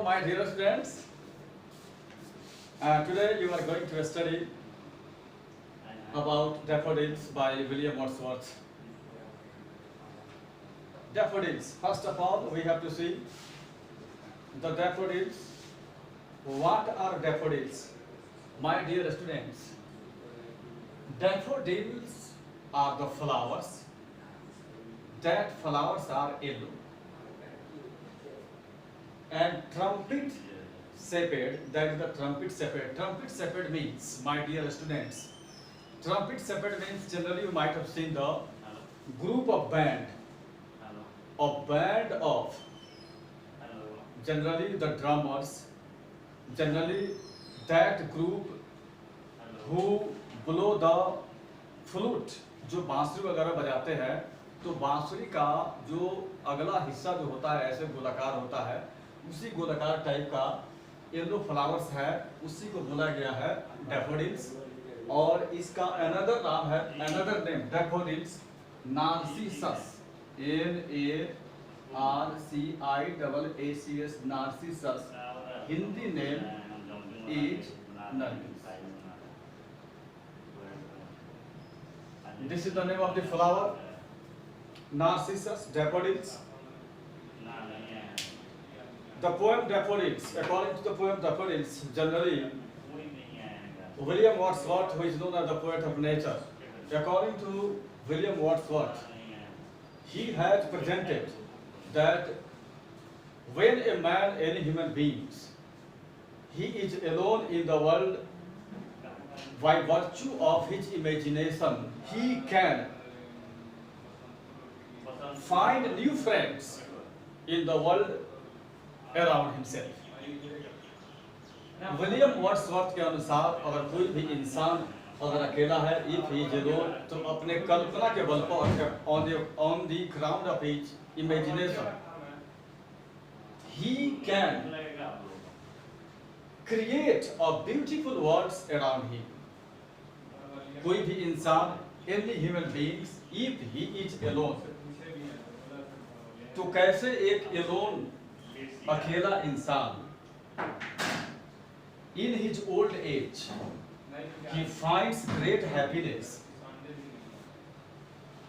my dear students. Today you are going to study about daffodils by William Wordsworth. Daffodils. First of all, we have to see the daffodils. What are daffodils? My dear students, daffodils are the flowers. That flowers are yellow. And trumpet shaped, that is the trumpet shaped. Trumpet shaped means, my dear students, trumpet shaped means generally you might have seen the group of band, of generally the drummers, generally that group who blow the flute, जो बांसुरी वगैरह बजाते हैं, तो बांसुरी का जो अगला हिस्सा जो होता है ऐसे गोलाकार होता है, उसी गोलाकार टाइप का येलो फ्लावर्स है, उसी को बोला गया है डैफोडिल्स। और इसका अनदर नाम है, another name daffodils Narcissus, NARCISSACS, Narcissus. Hindi name is Nargis. This is the name of the flower, Narcissus, daffodils. The poem Daffodils, according to the poem Daffodils, generally William Wordsworth, who is known as the poet of nature, according to William Wordsworth, he has presented that when a man, any human beings, he is alone in the world, by virtue of his imagination, he can find new friends in the world around himself. William Wordsworth के अनुसार अगर कोई भी इंसान अगर अकेला है, if he is alone, तो अपने कल्पना के बल पर on the ground of his imagination, he can create a beautiful worlds around him. कोई भी इंसान, any human beings, if he is alone, तो कैसे एक alone अकेला इंसान in his old age he finds great happiness.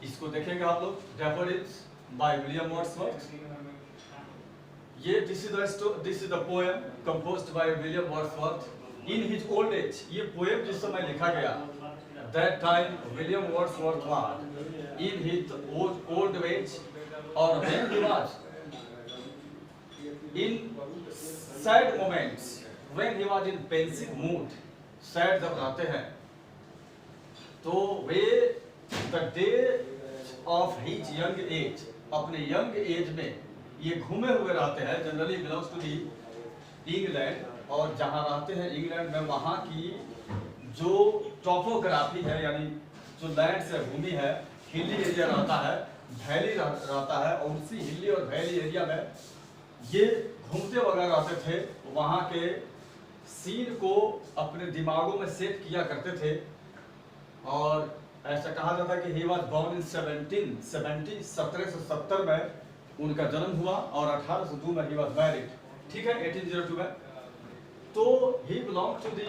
इसको देखेंगे आप लोग, Daffodils by William Wordsworth. ये this is the poem composed by William Wordsworth in his old age. ये poem जिस समय लिखा गया, that time William Wordsworth was in his old age, or when he was in sad moments, when he was in pensive mood, sad जब रहते हैं, तो वे the day of his young age, अपने young age में ये घूमे हुए रहते हैं, generally belongs to the England, और जहाँ रहते हैं इंग्लैंड में वहाँ की जो टोपोग्राफी है, यानी जो लैंड से भूमि है, हिली एरिया रहता है, वैली रहता है, और उसी हिली और वैली एरिया में ये घूमते वगैरह रहते थे, वहाँ के सीन को अपने दिमागों में सेट किया करते थे। और ऐसा कहा जाता है कि he was born in 1770 में उनका जन्म हुआ, और 1802 में he was married, ठीक है, 1802 में। तो he belonged to the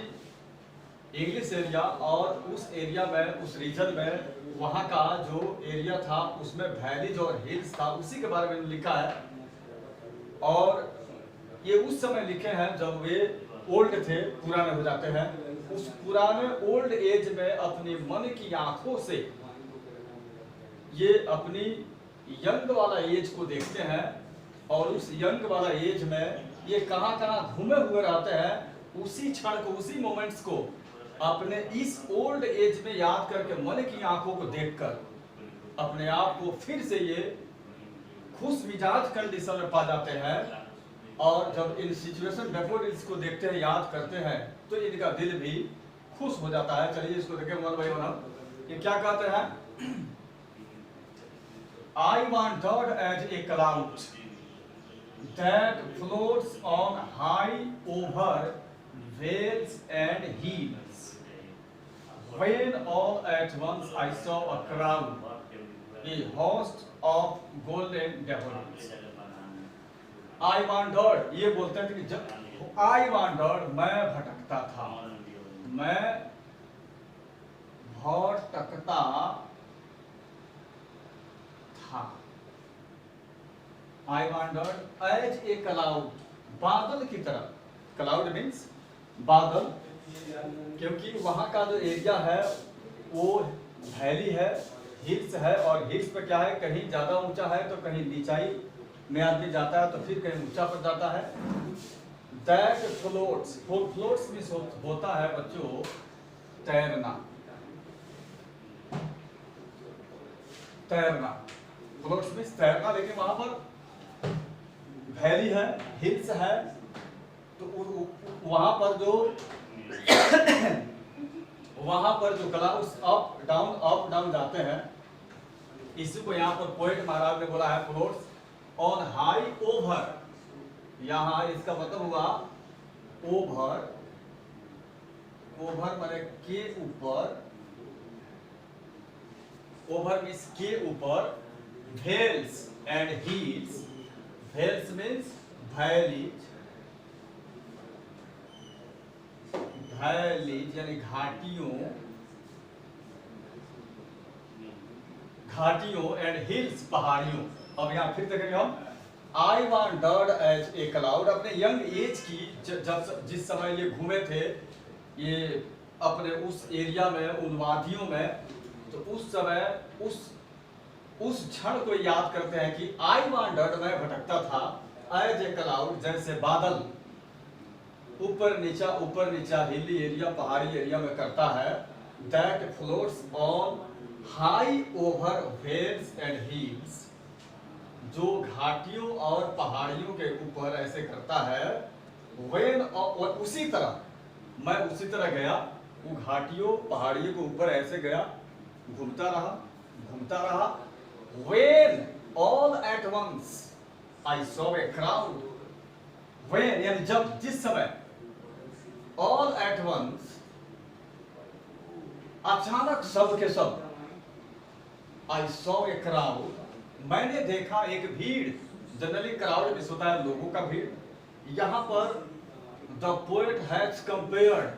English area, और उस एरिया में, उस रीजन में, वहाँ का जो एरिया था उसमें वैलीज और हिल्स था, उसी के बारे में लिखा है। और ये उस समय लिखे हैं जब वे ओल्ड थे, पुराने हो जाते हैं। उस पुराने ओल्ड एज में अपनी मन की आंखों से ये अपनी यंग वाला एज को देखते हैं, और उस यंग वाला एज में ये कहाँ कहाँ घूमे हुए रहते हैं, उसी क्षण को, उसी मोमेंट्स को अपने इस ओल्ड एज में याद करके मन की आंखों को देखकर अपने आप को फिर से ये खुश मिजाज कंडीशन में पा जाते हैं। और जब इन सिचुएशन डैफोडिल्स को देखते हैं, याद करते हैं, तो इनका दिल भी खुश हो जाता है। चलिए इसको देखें वन बाय वन। ये क्या कहते हैं? I wandered as a cloud that floats on high over vales and hills, when all at once I saw a crowd, a host of golden daffodils. I wandered, ये बोलते हैं कि जब आई wandered, मैं भटकता था, मैं भटकता था। आई वांडर्ड एज ए क्लाउड, बादल की तरह। क्लाउड मीन्स बादल, क्योंकि वहां का जो एरिया है वो वैली है, हिल्स है, और हिल्स पे क्या है, कहीं ज्यादा ऊंचा है तो कहीं नीचाई में आदमी जाता है तो फिर कहीं ऊंचा पर जाता है। दैट फ्लोट्स, फ्लोट्स मीन्स होता है बच्चों तैरना, तैरना, फ्लोट्स मीन्स तैरना। लेकिन वहां पर वैली है, हिल्स है, तो वहां पर जो वहां पर जो क्लाउड्स अप डाउन जाते हैं, इसी को यहाँ पर पोएट महाराज ने बोला है फ्लोट्स ऑन हाई ओवर। यहाँ इसका मतलब हुआ ओवर, ओवर माने के ऊपर, ओवर मीन्स के ऊपर, vales and hills, vales means valleys, valleys यानी घाटियों, घाटियों एंड हिल्स पहाड़ियों। अब यहाँ फिर देखेंगे हम, आई वांडर्ड एज ए क्लाउड, अपने यंग एज की जब जिस समय ये घूमे थे ये अपने उस एरिया में, उन वादियों में, तो उस समय उस क्षण को याद करते हैं कि आई वांडर्ड, मैं भटकता था, एज ए क्लाउड जैसे बादल ऊपर नीचा हिली एरिया, पहाड़ी एरिया में करता है, that floats on high over vales and hills, जो घाटियों और पहाड़ियों के ऊपर ऐसे करता है। वेन, और उसी तरह मैं उसी तरह गया, वो घाटियों पहाड़ियों के ऊपर ऐसे गया, घूमता रहा। When all at once I saw a crowd, when यानी जब, जिस समय, ऑल एट वंस अचानक सब के सब, आई सॉ ए क्राउड, मैंने देखा एक भीड़। जनरली क्राउड में होता है लोगों का भीड़, यहाँ पर the poet has compared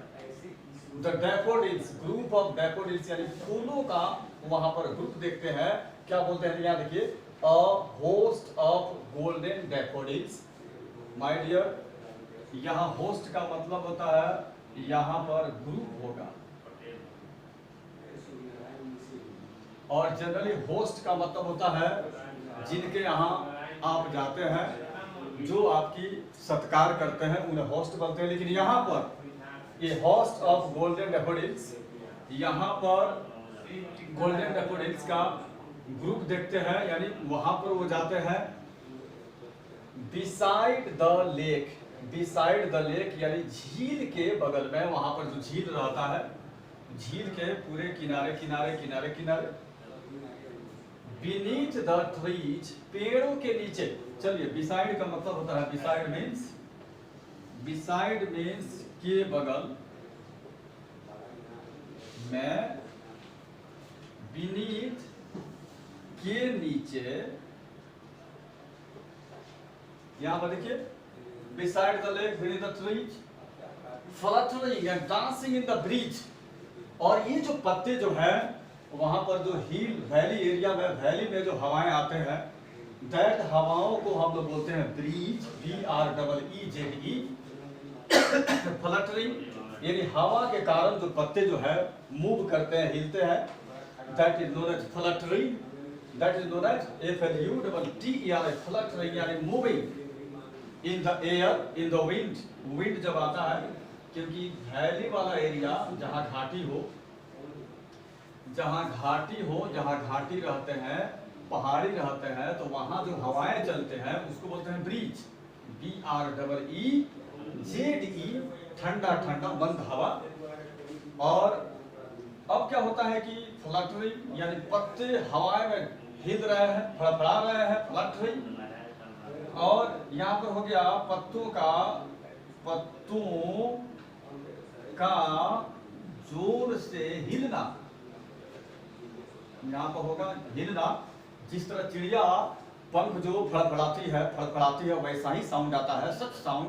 the daffodils, group of daffodils यानी फूलों का वहां पर ग्रुप देखते हैं, क्या बोलते हैं यहाँ देखिए, a host of golden daffodils. My dear, यहाँ होस्ट का मतलब होता है यहाँ पर ग्रुप होगा, और जनरली होस्ट का मतलब होता है जिनके यहाँ आप जाते हैं, जो आपकी सत्कार करते हैं, उन्हें होस्ट बोलते हैं। लेकिन यहाँ पर ये होस्ट ऑफ गोल्डन डैफोडिल्स, यहाँ पर गोल्डन डैफोडिल्स का ग्रुप देखते हैं, यानी वहां पर वो जाते हैं beside the lake, beside the lake यानी झील के बगल में, वहां पर जो झील रहता है, झील के पूरे किनारे किनारे किनारे किनारे, बीनीथ द ट्रीज, पेड़ों के नीचे। चलिए, बिसाइड का मतलब होता है, बिसाइड मीन्स के बगल में, बीनीथ के नीचे, यहां पर देखिए, beside the lake, beneath the trees, fluttering and dancing in the breeze. और ये जो पत्ते जो है वहां पर जो हिल वैली एरिया में, वैली में जो हवाएं आते हैं, दैट हवाओं को हम लोग बोलते हैं ब्रीज, BREEZE। फ्लटरिंग यानी हवा के कारण जो पत्ते जो है मूव करते हैं, हिलते हैं, that is known as fluttering, that is known as FLUTTER, fluttering यानी moving in the air, in the wind. Wind जब आता है, क्योंकि वैली वाला एरिया जहां घाटी हो, जहां घाटी रहते हैं, पहाड़ी रहते हैं, तो वहां जो हवाएं चलते हैं उसको बोलते हैं ब्रीज, BREEZE, ठंडा ठंडा मंद हवा। और अब क्या होता है कि फ्लटरिंग यानी पत्ते हवाएं में हिल रहे हैं, फड़फड़ा रहे हैं, फ्लटरिंग। और यहाँ पर हो गया पत्तों का जोर से हिलना, यहाँ पर होगा हिलना। जिस तरह चिड़िया पंख जो फड़फड़ाती है वैसा ही साउंड आता है। सच साउंड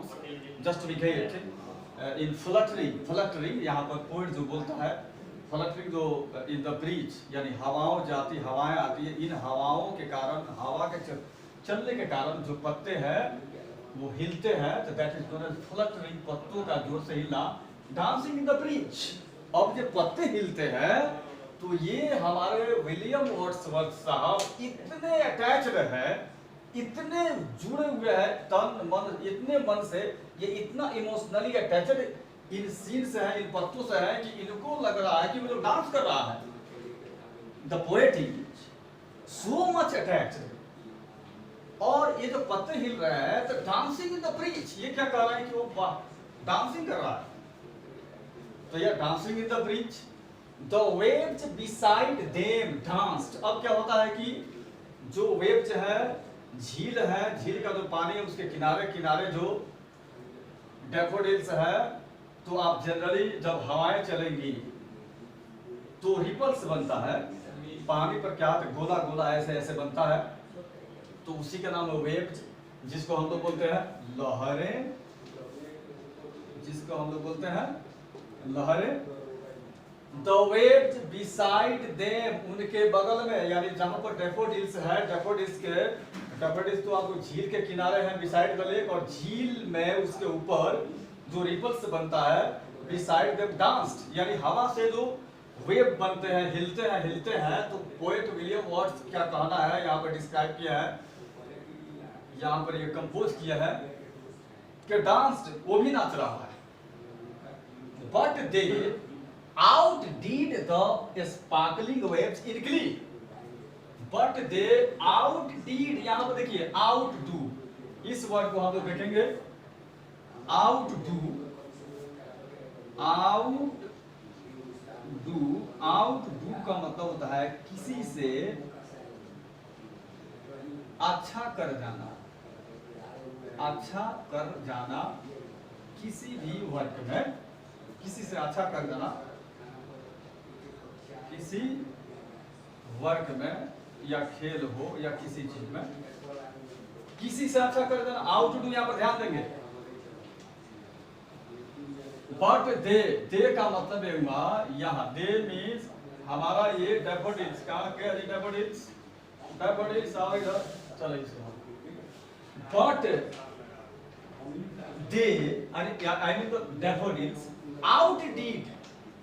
जस्टिफिकेट इन फ्लटरी यहाँ पर पोएट जो बोलता है, फ्लटरिंग जो इन द ब्रीज, यानी हवाएं आती है, इन हवाओं के कारण, हवा के चलने के कारण जो पत्ते हैं वो हिलते हैं, तो that is known as fluttering, पत्तों का जोर से हिलना। डांसिंग इन द ब्रीज, अब जब पत्ते हिलते हैं तो ये हमारे विलियम वर्ड्सवर्थ साहब इतने अटैच्ड है, इतने जुड़े हुए हैं तन मन, इतने मन से, ये इतना इमोशनली अटैच्ड इन सीन से है, इन पत्तों से है कि इनको लग रहा है कि वो लोग डांस कर रहा है। The poet is so much attached, और ये जो पत्ते हिल रहे हैं तो डांसिंग इन द ब्रीज, ये क्या कह रहा है कि वो डांसिंग कर रहा है। तो ये dancing in the breeze, the waves beside them danced. अब क्या होता है कि जो वेव्स है, झील है, झील का जो पानी है उसके किनारे किनारे जो डैफोडिल्स है, तो आप जनरली जब हवाएं चलेंगी तो रिपल्स बनता है पानी पर, क्या गोला गोला ऐसे ऐसे बनता है, तो उसी का नाम है वेव्स, जिसको हम लोग बोलते हैं लहरें, जिसको हम लोग बोलते हैं लहरें। The waves beside them, उनके बगल में, यानी जहां पर डैफोडिल्स है, डैफोडिल्स तो आपको झील के किनारे हैं, बिसाइड द लेक, और झील में उसके ऊपर जो रिपल्स बनता है, बिसाइड देम डांस्ड, यानी हवा से जो वेव बनते हैं, हिलते हैं, तो पोएट विलियम वर्ड्स क्या कहना है, यहाँ पर डिस्क्राइब किया है, यहाँ पर ये कंपोज किया है कि डांस्ड, वो भी नाच रहा है, but they outdid the sparkling waves in glee, but they outdid, यहां पर देखिए outdo, इस वर्ड को हम लोग देखेंगे outdo का मतलब होता है किसी से अच्छा कर जाना, किसी भी वर्क में किसी से अच्छा कर जाना, किसी वर्क में या खेल हो या किसी चीज में किसी से अच्छा कर देना, आउट डू यहां पर ध्यान देंगे। बट दे का मतलब है यहाँ दे मीन्स हमारा ये डैफोडिल्स का क्या है, डैफोडिल्स आओ इधर, चलो इसको, but they I mean the daffodils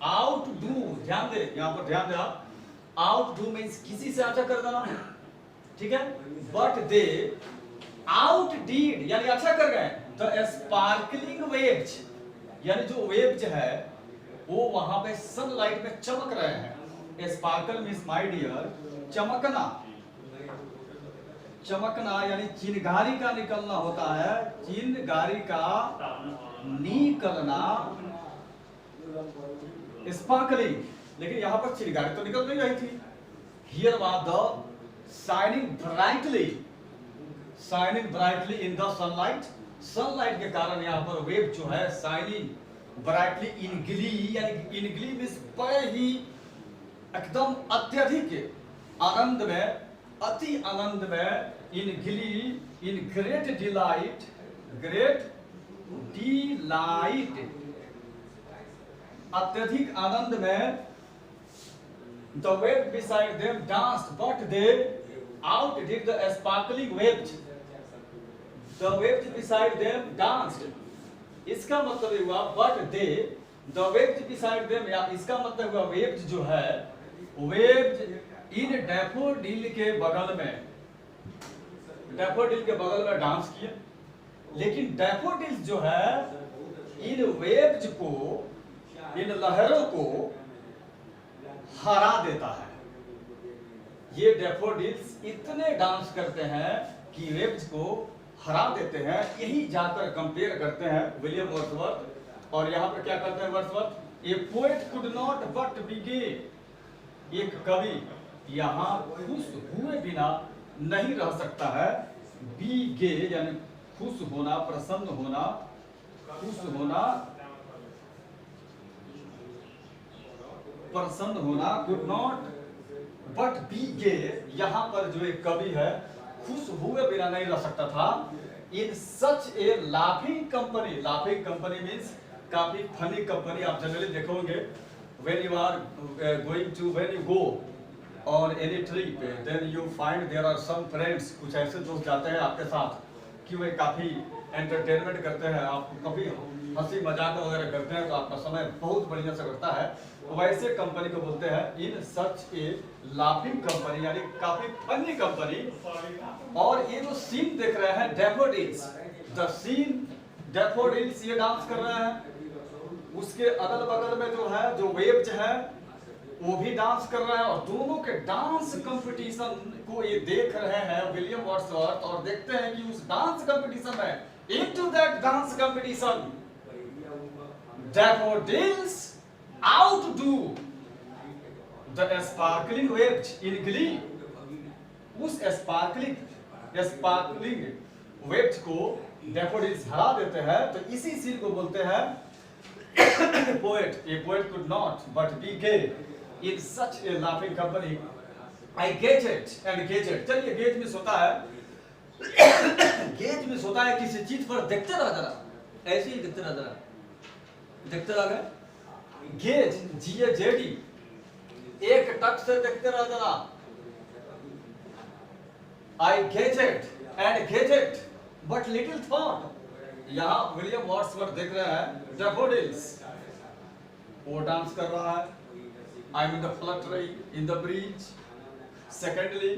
outdo, ध्यान दे, यहाँ पर ध्यान दे आप, outdo मीन्स किसी से अच्छा कर देना, ठीक है, बट दे outdid यानी अच्छा कर गए, द स्पार्कलिंग वेव्स, यानी जो वेव्स है वो वहां पे सनलाइट में चमक रहे हैं। स्पार्कल मीन्स माय डियर चमकना यानी चिनगारी का निकलना होता है, चिनगारी का निकलना, स्पार्कलिंग, लेकिन यहां पर चिनगारी तो निकल नहीं रही थी। Here was the shining brightly in the sunlight के कारण यहाँ पर वेव जो है शाइनिंग ब्राइटली इन ग्ली, यानी इन ग्ली मींस बड़े ही एकदम अत्यधिक आनंद में, अति आनंद में, इन ग्ली, इन ग्रेट डिलाइट, अत्यधिक आनंद में, the wave beside them danced, but they outdid the sparkling waves. The waves beside them danced. इसका मतलब हुआ but they, the waves beside them, या इसका मतलब हुआ waves जो है, waves इन डैफोडिल के बगल में, डैफोडिल के बगल में डांस किए, लेकिन डैफोडिल जो है इन वेव्स को, इन लहरों को हरा देता है। ये डैफोडिल्स इतने डांस करते हैं कि वेव्स को हरा देते हैं, यही जाकर कंपेयर करते हैं विलियम वर्ड्सवर्थ। और यहाँ पर क्या करते हैं Wordsworth, a poet could not but be gay, एक कवि यहाँ खुश हुए बिना नहीं रह सकता है, बी गे यानी खुश होना, प्रसन्न होना, खुश होना, could not but be gay, यहाँ पर जो एक कवि है खुश हुए बिना नहीं रह सकता था। In such a laughing company, laughing company means काफी फनी कंपनी। आप जनरली देखोगे when you are going to, when you go on any trip, then you find there are some friends, कुछ ऐसे दोस्त जाते हैं आपके साथ कि वे काफी एंटरटेनमेंट करते हैं, आप कभी हंसी मजाक वगैरह करते हैं तो आपका समय बहुत बढ़िया से कटता है। वैसे कंपनी को बोलते हैं इन सच ए लाफिंग कंपनी, यानी काफी फनी कंपनी। और ये जो सीन देख रहे हैं डैफोडिल्स, द सीन डैफोडिल्स ये डांस कर रहे हैं, उसके अगल बगल में जो है जो वेव्स है वो भी डांस कर रहे हैं, और दोनों के डांस कंपटीशन को ये देख रहे हैं विलियम वर्ड्सवर्थ, और देखते हैं कि उस डांस कंपटीशन में into that dance competition daffodils outdo the sparkling waves in glee. उस स्पार्कलिंग वेव्स को डैफोडिल्स हरा देते हैं। तो इसी सीन को बोलते हैं poet, a poet could not but be gay in such a laughing company. I gazed and gazed. चलिए गेज में सोता है, गेज में सोता है किसी चीज पर देखते रह जरा, ऐसे ही देखते रह जरा, देखते रह गए। गेज GAZD, एक टक से देखते रह जरा। I gazed and gazed but little thought. यहाँ विलियम वर्ड्सवर्थ देख रहे हैं डैफोडिल्स, वो डांस कर रहा है, I mean the fluttering in the breeze. Secondly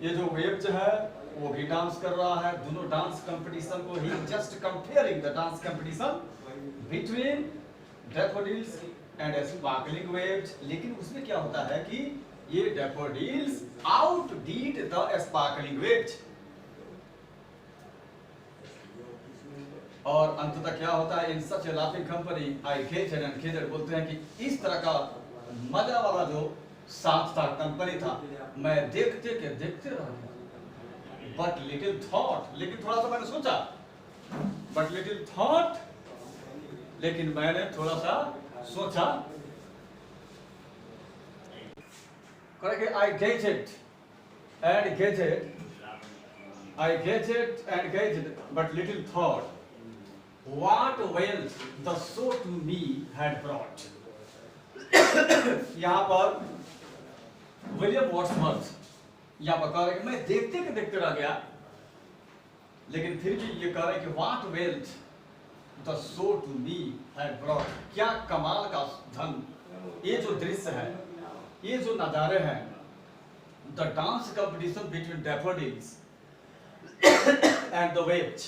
ये जो वेव्स है वो भी डांस कर रहा है। दोनों डांस कंपटीशन को ही just comparing the dance competition between daffodils and sparkling waves. लेकिन उसमें क्या होता है कि ये daffodils outdid the sparkling waves, और अंततः क्या होता है in such a laughing company I gazed and gazed. बोलते हैं कि इस तरह का मजा वाला जो साथ था, कंपनी था, मैं देखते के देखते रह गया। बट लिटिल थॉट, लेकिन थोड़ा सा मैंने सोचा, बट लिटिल थॉट, लेकिन मैंने थोड़ा सा सोचा। करेंगे I gazed and gazed, I gazed and gazed, but little thought what wealth the soul to me had brought. यहाँ पर विलियम वर्ड्सवर्थ यहाँ पर कह रहे कि मैं देखते के देखते रह गया, लेकिन फिर भी ये कह रहे कि what wealth the soul to me had brought. क्या कमाल का धन, ये जो दृश्य है, ये जो नजारे हैं, the dance competition between daffodils and the waves,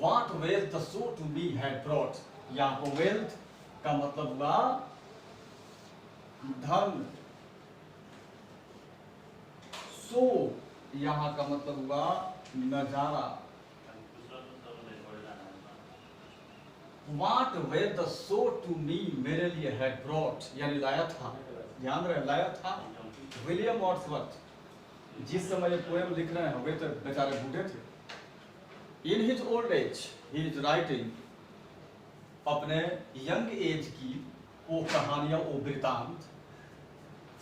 what wealth the soul to me had brought. यहाँ पर wealth का मतलब हुआ धन, so यहाँ का मतलब हुआ नजारा। What wealth the soul to me मेरे लिए had brought, यानी लाया था, ध्यान रहे लाया था। विलियम वर्ड्सवर्थ जिस समय ये पोएम लिख रहे हैं वे तो बेचारे बूढ़े थे। In his old age he is writing, अपने यंग एज की वो कहानियां, वो वृतांत।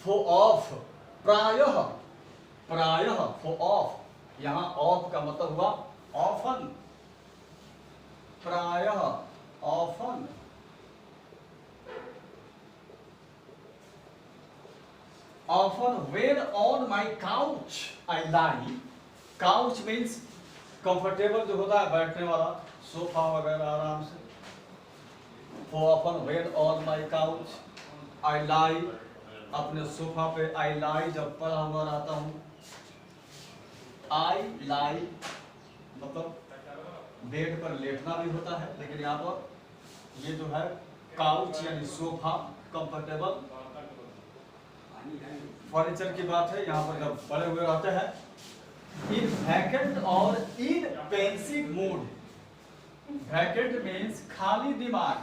फॉर ऑफ, प्रायः, प्रायः, फॉर ऑफ, यहाँ ऑफ का मतलब हुआ ऑफन, प्रायः, often. Often when on my couch I lie, couch means comfortable जो होता है बैठने वाला, सोफा वगैरह आराम से। For often when on my couch I lie, अपने सोफा पे I lie जब पड़ा हुआ रहता हूँ, I lie मतलब बेड पर लेटना भी होता है, लेकिन यहाँ पर ये जो है काउच यानी सोफा, कंफर्टेबल फर्नीचर की बात है। यहाँ पर जब पड़े हुए रहते हैं इन वैकेंट और इन पेंसिव मूड। वैकेंट मीन्स खाली दिमाग,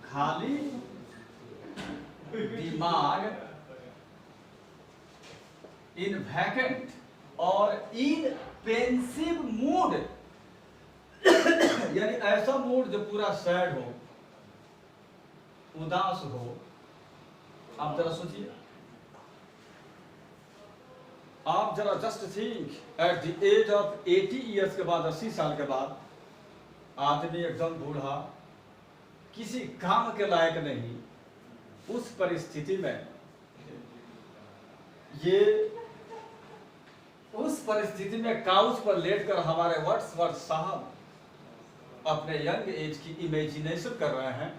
खाली दिमाग, इन वैकेंट और इन पेंसिव मूड यानी ऐसा मूड जो पूरा सैड हो, उदास हो। आप जरा सोचिए, आप जरा just think at the age of 80 years के बाद, 80 साल के बाद आदमी एकदम बूढ़ा, किसी काम के लायक नहीं, उस परिस्थिति में ये उस परिस्थिति में काउच पर लेटकर हमारे वर्ड्सवर्थ साहब अपने यंग एज की इमेजिनेशन कर रहे हैं,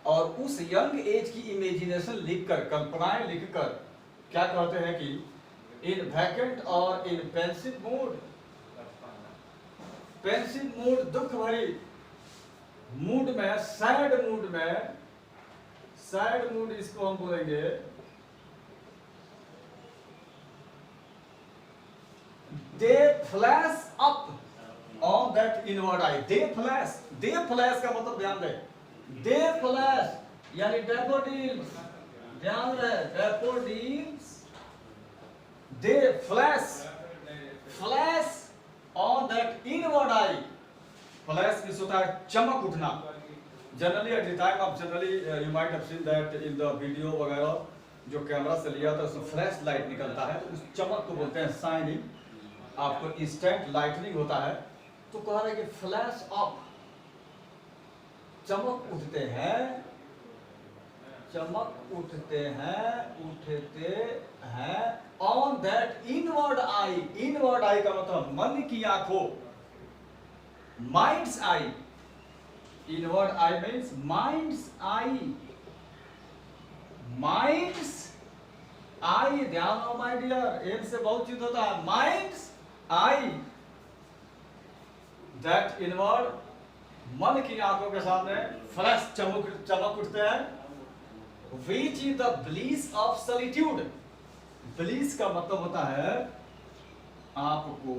और उस यंग एज की इमेजिनेशन लिखकर, कल्पनाएं लिखकर क्या कहते हैं कि इन वैकेंट और इन पेंसिव मूड, पेंसिव मूड, दुख भरी मूड में, सैड मूड में, सैड मूड इसको हम बोलेंगे दे flash up on that inward I. They flash का मतलब ध्यान दें, दे फ्लैश यानी डैफोडिल्स, ध्यान रहे, daffodils, they flash on that inward I. Flash means होता है चमक उठना। Generally at the time of, generally you might have seen that in the video वगैरह जो कैमरा से लिया था उसमें फ्लैश लाइट निकलता है, तो उस चमक को बोलते हैं शाइनिंग। आपको इंस्टेंट लाइटनिंग होता है, तो कह रहे हैं कि फ्लैश अप, चमक उठते हैं, चमक उठते हैं on that inward eye. Inward eye का मतलब मन की आंखों, mind's eye. Inward eye means mind's eye, mind's eye, ध्यान हो माय डियर, एम से बहुत चीज होता है, माइंड्स आई, दैट इनवर्ड, मन की आंखों के सामने फ्लैश चमक उठते हैं, which is the bliss of solitude। bliss का मतलब होता है आपको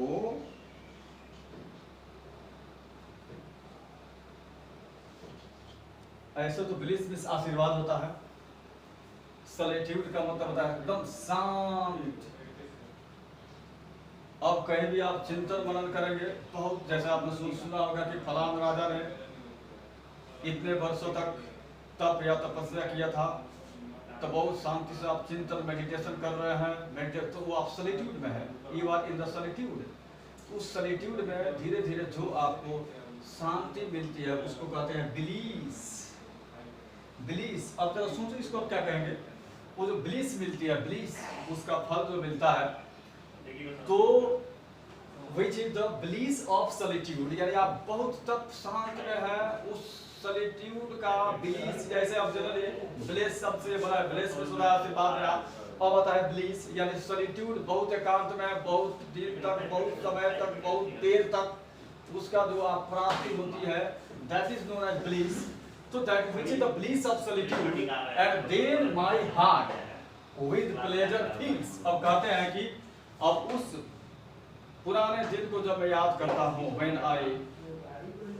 ऐसे तो bliss मीन्स आशीर्वाद होता है, solitude का मतलब होता है एकदम शांत। अब कहीं भी आप चिंतन मनन करेंगे, बहुत जैसे आपने सुना होगा कि फलान राजा ने इतने वर्षों तक तप या तपस्या किया था, तो बहुत शांति से आप चिंतन मेडिटेशन कर रहे हैं, तो वो आप सॉलिट्यूड में है, you are in the solitude. उस सॉलिट्यूड में धीरे धीरे जो आपको शांति मिलती है उसको कहते हैं ब्लीस। ब्लीस, अब जरा सोचो इसको आप क्या कहेंगे, वो जो ब्लीस मिलती है, ब्लीस उसका फल जो मिलता है, तो which is the bliss of solitude, यानी आप बहुत तक शांत में हैं, उस सॉलिट्यूड का ब्लिस। जैसे अब जनरली ब्लेस सबसे बड़ा है, ब्लेस में सुना है, बाद में अब आता है ब्लिस, यानी सॉलिट्यूड, बहुत एकांत में, बहुत दिन तक, बहुत समय तक, बहुत देर तक उसका जो आप प्राप्ति होती है, that is known as bliss. तो that which is the bliss of solitude and then my heart with pleasure fills. अब कहते हैं कि अब उस पुराने दिन को जब मैं याद करता हूँ, व्हेन आई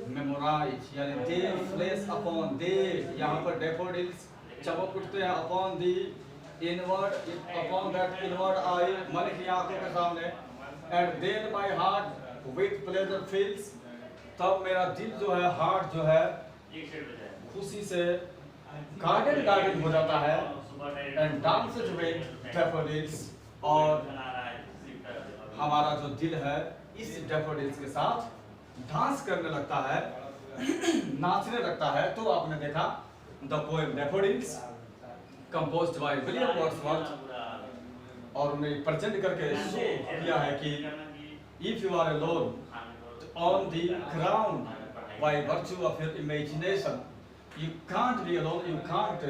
मेमोराइज, यानी दे फ्लैश अपॉन, दे यहाँ पर डैफोडिल्स चमक उठते हैं, upon the inward, upon that inward eye, मन की आंखों के सामने, and then my heart with pleasure fills, तब मेरा दिल जो है, हार्ट जो है, खुशी से गार्डन हो जाता है, एंड डांसेस विद डैफोडिल्स, और हमारा जो दिल है इस डैफोडिल्स के साथ डांस करने लगता है, नाचने लगता है। तो आपने देखा the poem daffodils composed by William Wordsworth, और उन्हें प्रेजेंट करके शो किया है कि if you are alone on the ground by virtue of your imagination, you can't be alone, you can't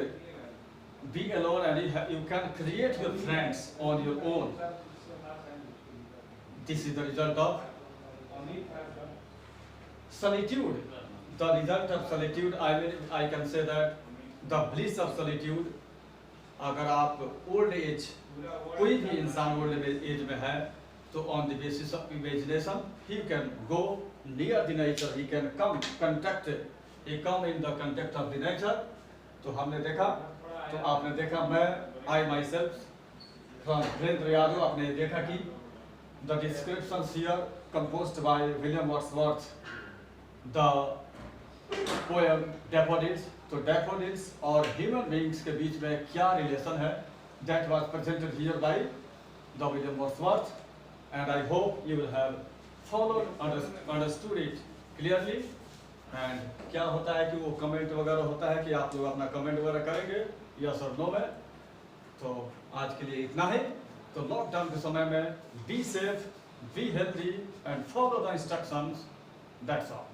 be alone, and you can create your friends on your own. This is the result of solitude. The result of solitude, I can say that the bliss of solitude, अगर आप old age, कोई भी इंसान old age में है, तो on the basis of imagination he can go near the nature, he can come contact, he come in the contact of the nature। तो हमने देखा, तो आपने देखा, मैं I myself from Virendra Yadav, आपने देखा कि the descriptions here composed by William Wordsworth, the poem Daffodils। तो daffodils और human beings के बीच में क्या रिलेशन है, that was presented here by the William Wordsworth, and I hope you will have followed, understood it clearly. And क्या होता है कि वो कमेंट वगैरह होता है कि आप लोग अपना कमेंट वगैरह करेंगे यस और नो में। तो आज के लिए इतना ही। तो लॉकडाउन के समय में be safe, be healthy and follow the instructions, that's all.